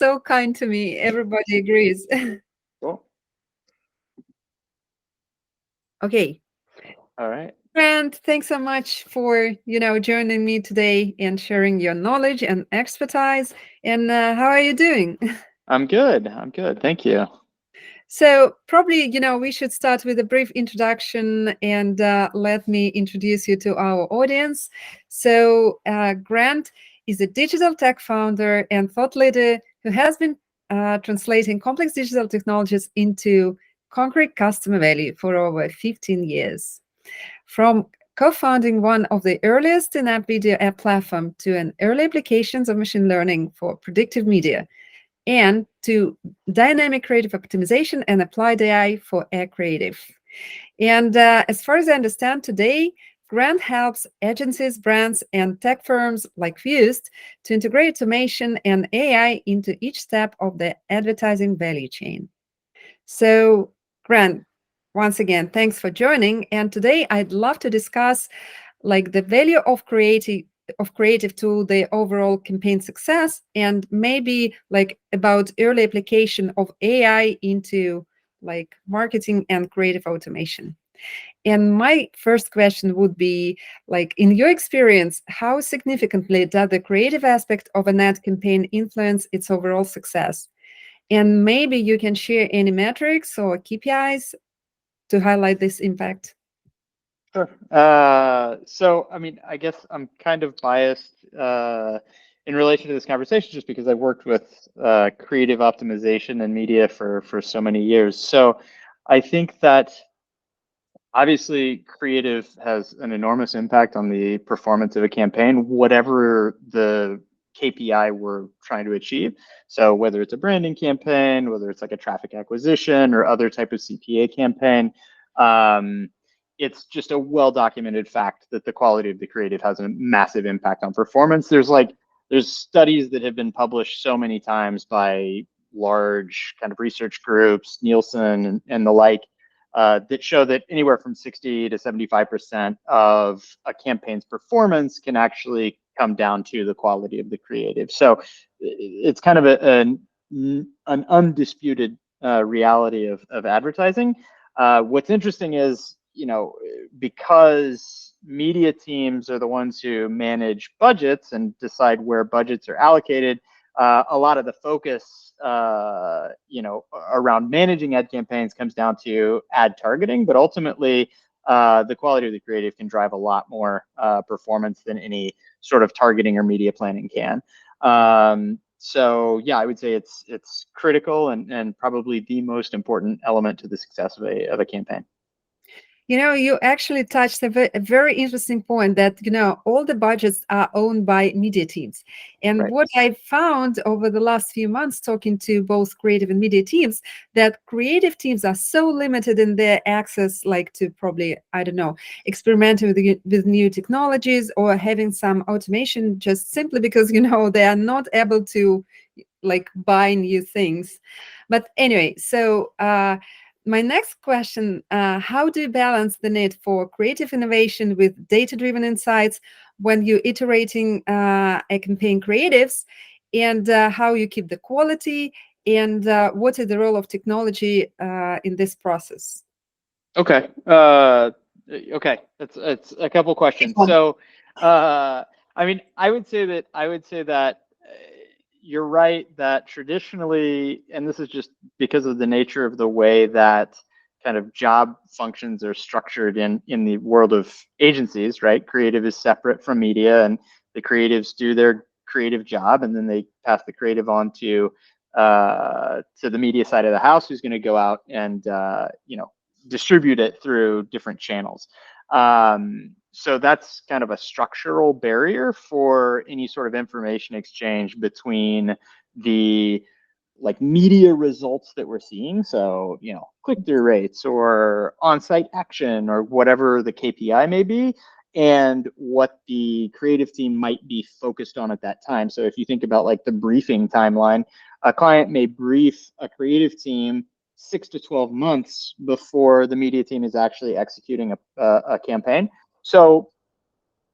So kind to me. Everybody agrees. Cool. Okay. All right. Grant, thanks so much for, joining me today and sharing your knowledge and expertise. And how are you doing? I'm good. I'm good. Thank you. So probably, we should start with a brief introduction and let me introduce you to our audience. So Grant is a digital tech founder and thought leader who has been translating complex digital technologies into concrete customer value for over 15 years. From co-founding one of the earliest in-app video app platform to an early applications of machine learning for predictive media, and to dynamic creative optimization and applied AI for ad creative. And as far as I understand today, Grant helps agencies, brands, and tech firms like Fused to integrate automation and AI into each step of the advertising value chain. So, Grant, once again, thanks for joining. And today I'd love to discuss like the value of creative to the overall campaign success, and maybe like about early application of AI into like marketing and creative automation. And my first question would be like, in your experience, how significantly does the creative aspect of an ad campaign influence its overall success? And maybe you can share any metrics or KPIs to highlight this impact. Sure. So, I mean, I guess I'm kind of biased in relation to this conversation just because I've worked with creative optimization and media for so many years. So, I think that obviously creative has an enormous impact on the performance of a campaign, whatever the KPI we're trying to achieve. So whether it's a branding campaign, whether it's like a traffic acquisition or other type of CPA campaign, it's just a well documented fact that the quality of the creative has a massive impact on performance. There's studies that have been published so many times by large kind of research groups, Nielsen and the like, that show that anywhere from 60 to 75% of a campaign's performance can actually come down to the quality of the creative. So it's kind of an undisputed reality of advertising. What's interesting is, because media teams are the ones who manage budgets and decide where budgets are allocated, a lot of the focus, around managing ad campaigns comes down to ad targeting, but ultimately, the quality of the creative can drive a lot more performance than any sort of targeting or media planning can. So yeah, I would say it's critical and probably the most important element to the success of a campaign. You actually touched a very interesting point that, all the budgets are owned by media teams. And Right. what I found over the last few months talking to both creative and media teams, that creative teams are so limited in their access, like to probably, I don't know, experimenting with new technologies or having some automation just simply because, they are not able to like buy new things. But anyway, so my next question, how do you balance the need for creative innovation with data-driven insights when you're iterating a campaign creatives, and how you keep the quality, and what is the role of technology in this process? Okay. Okay. It's a couple questions. So, I mean, I would say that you're right that traditionally, and this is just because of the nature of the way that kind of job functions are structured in the world of agencies, right? Creative is separate from media, and the creatives do their creative job, and then they pass the creative on to the media side of the house, who's going to go out and distribute it through different channels. So that's kind of a structural barrier for any sort of information exchange between the like media results that we're seeing. So, click-through rates or on-site action or whatever the KPI may be, and what the creative team might be focused on at that time. So if you think about like the briefing timeline, a client may brief a creative team 6 to 12 months before the media team is actually executing a campaign. So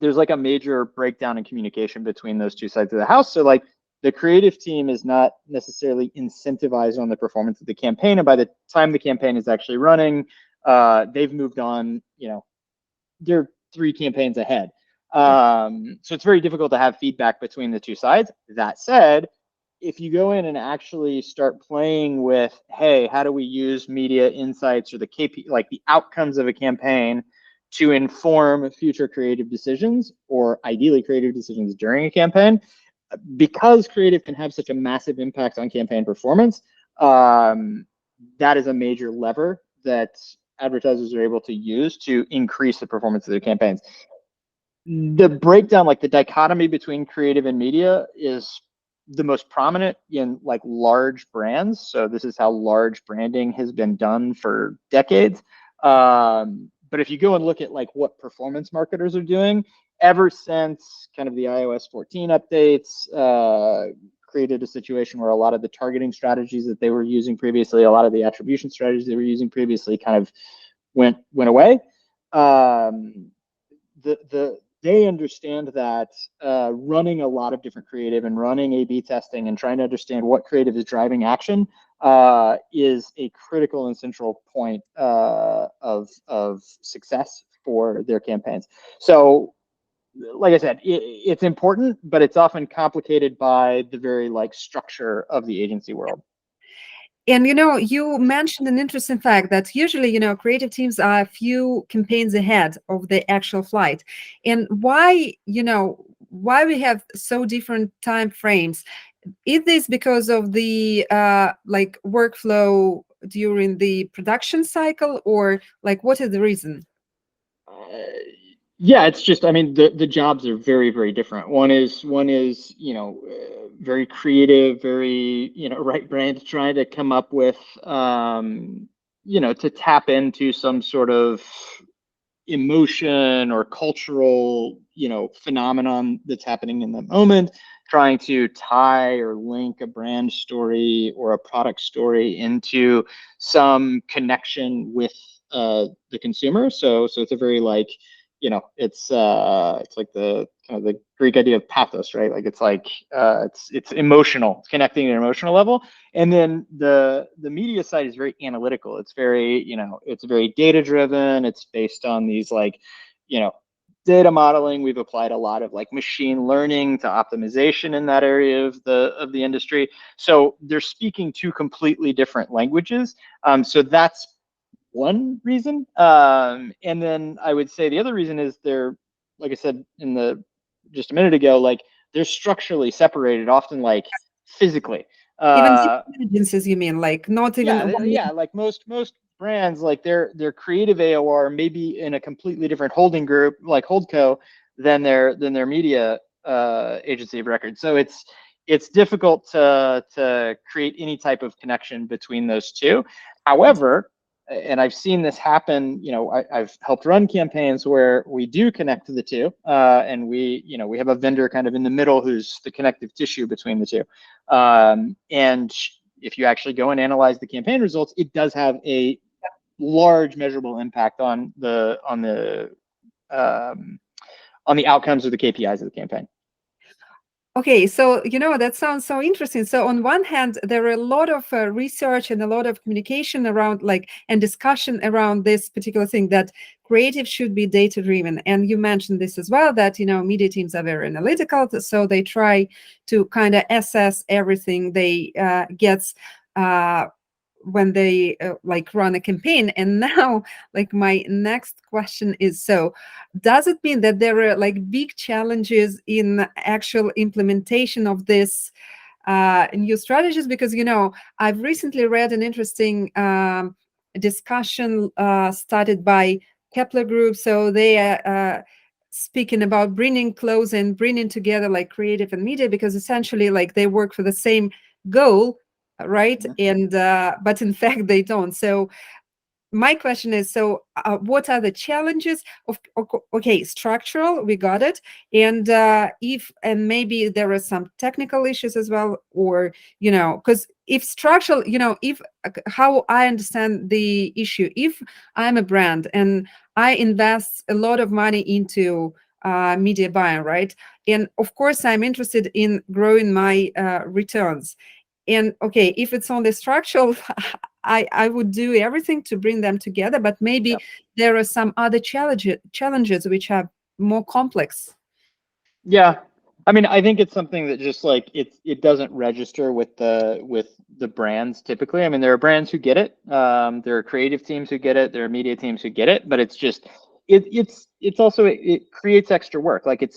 there's like a major breakdown in communication between those two sides of the house. So like the creative team is not necessarily incentivized on the performance of the campaign, and by the time the campaign is actually running, they've moved on. They're 3 campaigns ahead. So it's very difficult to have feedback between the two sides. That said, if you go in and actually start playing with, hey, how do we use media insights or the like the outcomes of a campaign to inform future creative decisions, or ideally creative decisions during a campaign, because creative can have such a massive impact on campaign performance, that is a major lever that advertisers are able to use to increase the performance of their campaigns. The breakdown, like the dichotomy between creative and media, is the most prominent in like large brands. So this is how large branding has been done for decades. But if you go and look at like what performance marketers are doing, ever since kind of the iOS 14 updates, created a situation where a lot of the targeting strategies that they were using previously, a lot of the attribution strategies they were using previously kind of went away. They understand that running a lot of different creative and running A/B testing and trying to understand what creative is driving action is a critical and central point of success for their campaigns. So, like I said, it's important, but it's often complicated by the very like structure of the agency world. And you mentioned an interesting fact that usually, creative teams are a few campaigns ahead of the actual flight. And why we have so different time frames? Is this because of the like workflow during the production cycle, or like what is the reason? Yeah, it's just, I mean, the jobs are very, very different. One is very creative, very right brain, trying to come up with to tap into some sort of emotion or cultural phenomenon that's happening in the moment, trying to tie or link a brand story or a product story into some connection with the consumer. So it's a very like it's like the kind of the Greek idea of pathos, right? Like it's emotional, it's connecting at an emotional level. And then the media side is very analytical. It's very it's very data driven. It's based on these like data modeling. We've applied a lot of like machine learning to optimization in that area of the industry. So they're speaking two completely different languages. So that's one reason. And then I would say the other reason is they're, like I said just a minute ago, like they're structurally separated, often like physically. Even agencies, you mean, like not even Yeah, like most brands, like their creative AOR may be in a completely different holding group, like holdco, than their media agency of record. So it's difficult to create any type of connection between those two. However, and I've seen this happen, I've helped run campaigns where we do connect to the two, and we have a vendor kind of in the middle who's the connective tissue between the two. And if you actually go and analyze the campaign results, it does have a large measurable impact on the outcomes of the KPIs of the campaign. Okay, so that sounds so interesting. So on one hand, there are a lot of research and a lot of communication around and discussion around this particular thing, that creative should be data driven. And you mentioned this as well, that media teams are very analytical, so they try to kind of assess everything they gets when they run a campaign. And now my next question is, so does it mean that there are big challenges in actual implementation of this new strategies? Because I've recently read an interesting discussion started by Kepler Group. So they are speaking about bringing close and bringing together creative and media, because essentially they work for the same goal, right? And but in fact they don't. So my question is, so what are the challenges of okay, structural, we got it, and and maybe there are some technical issues as well, or because if structural, if how I understand the issue, if I'm a brand and I invest a lot of money into media buying, right? And of course, I'm interested in growing my returns. And okay, if it's only structural, I would do everything to bring them together, but maybe there are some other challenges which are more complex. Yeah. I mean, I think it's something that just like it doesn't register with the brands typically. I mean, there are brands who get it. There are creative teams who get it. There are media teams who get it. But it's just it's also it creates extra work. Like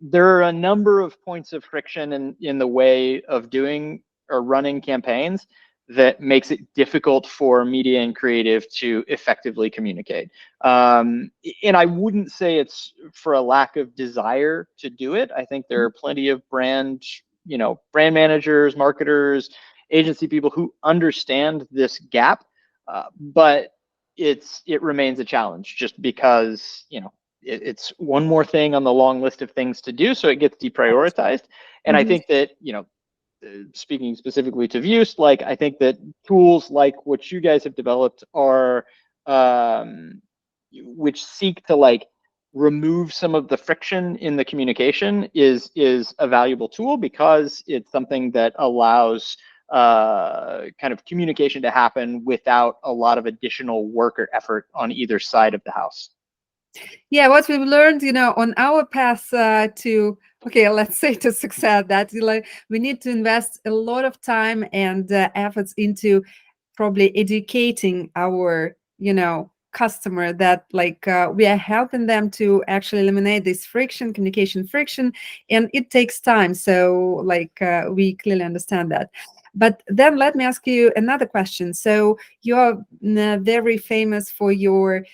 there are a number of points of friction in the way of doing or running campaigns that makes it difficult for media and creative to effectively communicate. And I wouldn't say it's for a lack of desire to do it. I think there are plenty of brand managers, marketers, agency people who understand this gap, but it remains a challenge just because it's one more thing on the long list of things to do, so it gets deprioritized. And I think that speaking specifically to Vuse, like I think that tools like what you guys have developed are which seek to like remove some of the friction in the communication is a valuable tool because it's something that allows kind of communication to happen without a lot of additional work or effort on either side of the house. Yeah, what we've learned, on our path to, okay, let's say to success, that like we need to invest a lot of time and efforts into probably educating our, customer, that like we are helping them to actually eliminate this friction, communication friction, and it takes time. So like we clearly understand that. But then let me ask you another question. So you're very famous for your,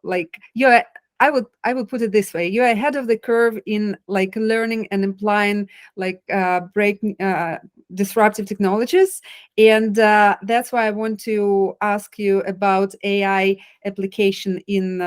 like you're, I would put it this way: you're ahead of the curve in like learning and implying like breaking disruptive technologies, and that's why I want to ask you about AI application in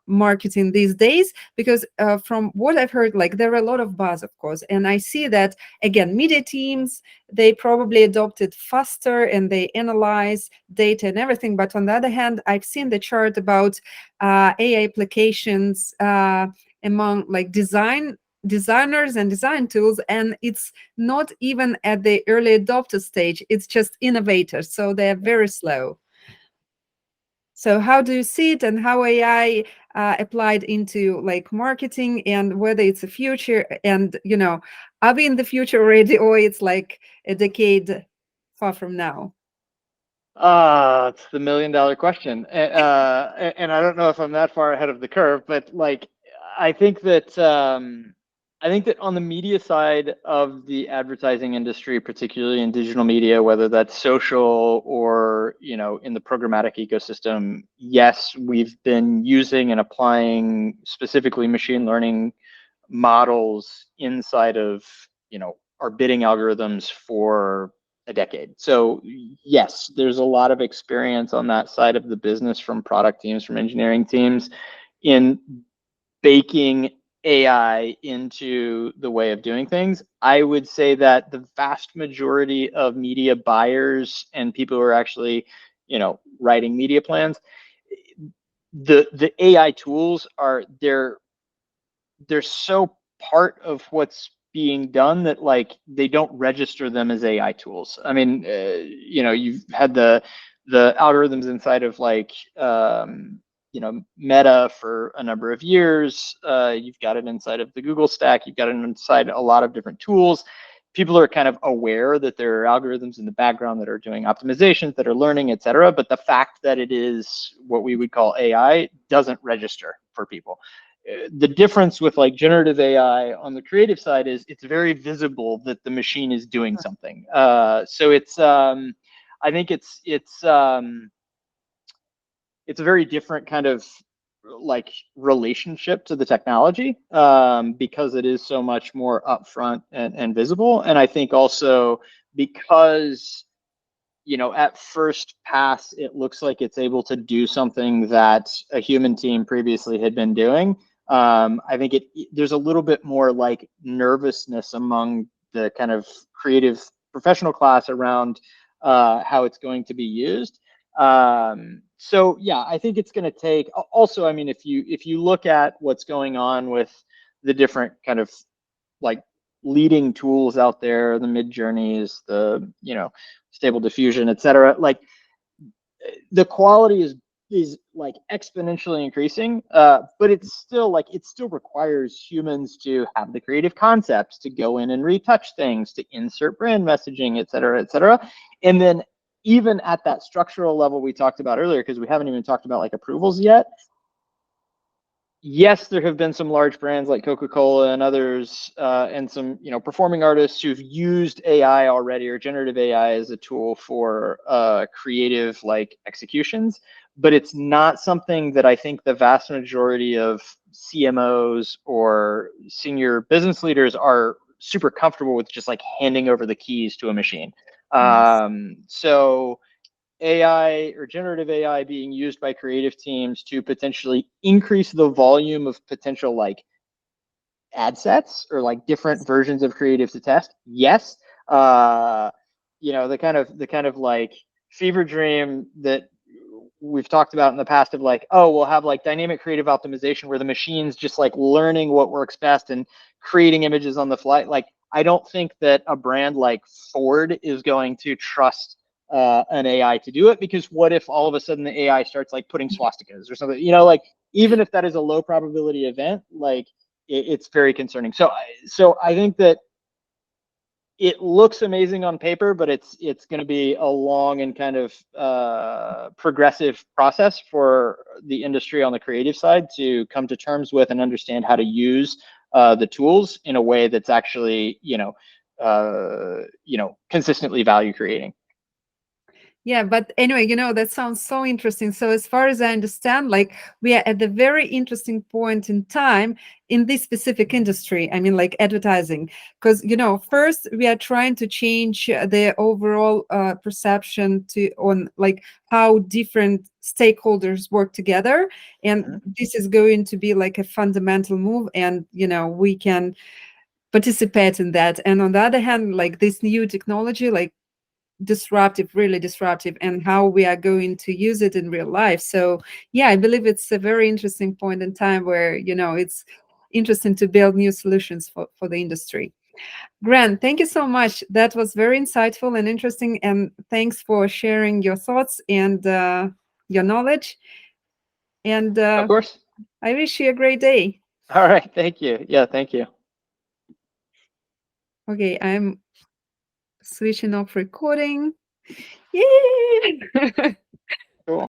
marketing these days, because from what I've heard, like there are a lot of buzz, of course, and I see that again, media teams, they probably adopt it faster and they analyze data and everything. But on the other hand, I've seen the chart about AI applications among like designers and design tools, and it's not even at the early adopter stage. It's just innovators, so they're very slow. So how do you see it, and how AI applied into like marketing, and whether it's a future, and are we in the future already, or it's like a decade far from now? It's the $1 million question, and I don't know if I'm that far ahead of the curve, but like I think that on the media side of the advertising industry, particularly in digital media, whether that's social or in the programmatic ecosystem, yes, we've been using and applying specifically machine learning models inside of our bidding algorithms for a decade. So yes, there's a lot of experience on that side of the business from product teams, from engineering teams in baking AI into the way of doing things. I would say that the vast majority of media buyers and people who are actually writing media plans, the AI tools they're so part of what's being done that like they don't register them as AI tools. I mean, you've had the algorithms inside of like Meta for a number of years. You've got it inside of the Google stack. You've got it inside a lot of different tools. People are kind of aware that there are algorithms in the background that are doing optimizations, that are learning, et cetera. But the fact that it is what we would call AI doesn't register for people. The difference with like generative AI on the creative side is it's very visible that the machine is doing something. So I think it's a very different kind of like relationship to the technology because it is so much more upfront and visible. And I think also because at first pass, it looks like it's able to do something that a human team previously had been doing. I think there's a little bit more like nervousness among the kind of creative professional class around how it's going to be used. So yeah, I think it's going to take. Also, I mean, if you look at what's going on with the different kind of like leading tools out there, the mid journeys, the stable diffusion, et cetera, like the quality is like exponentially increasing, but it's still like it still requires humans to have the creative concepts, to go in and retouch things, to insert brand messaging, et cetera, et cetera. And then even at that structural level we talked about earlier, because we haven't even talked about like approvals yet, yes, there have been some large brands like Coca-Cola and others, and some performing artists who've used AI already, or generative AI as a tool for creative like executions. But it's not something that I think the vast majority of CMOs or senior business leaders are super comfortable with, just like handing over the keys to a machine. Yes. So AI or generative AI being used by creative teams to potentially increase the volume of potential like ad sets or like different versions of creative to test. Yes. The kind of like fever dream that we've talked about in the past of like, oh, we'll have like dynamic creative optimization where the machine's just like learning what works best and creating images on the fly. Like, I don't think that a brand like Ford is going to trust an AI to do it, because what if all of a sudden the AI starts like putting swastikas or something? Like even if that is a low probability event, like it's very concerning. So I think that it looks amazing on paper, but it's going to be a long and kind of progressive process for the industry on the creative side to come to terms with and understand how to use the tools in a way that's actually consistently value creating. Yeah, but anyway, that sounds so interesting. So as far as I understand, like we are at the very interesting point in time in this specific industry. I mean, like advertising, because first we are trying to change the overall perception on like how different stakeholders work together, and this is going to be like a fundamental move, and we can participate in that. And on the other hand, like this new technology, like really disruptive, and how we are going to use it in real life. So yeah, I believe it's a very interesting point in time where it's interesting to build new solutions for the industry. Grant, thank you so much. That was very insightful and interesting, and thanks for sharing your thoughts and your knowledge. And Of course. I wish you a great day. All right. Thank you. Yeah, thank you. Okay, I'm switching off recording. Yay! Cool.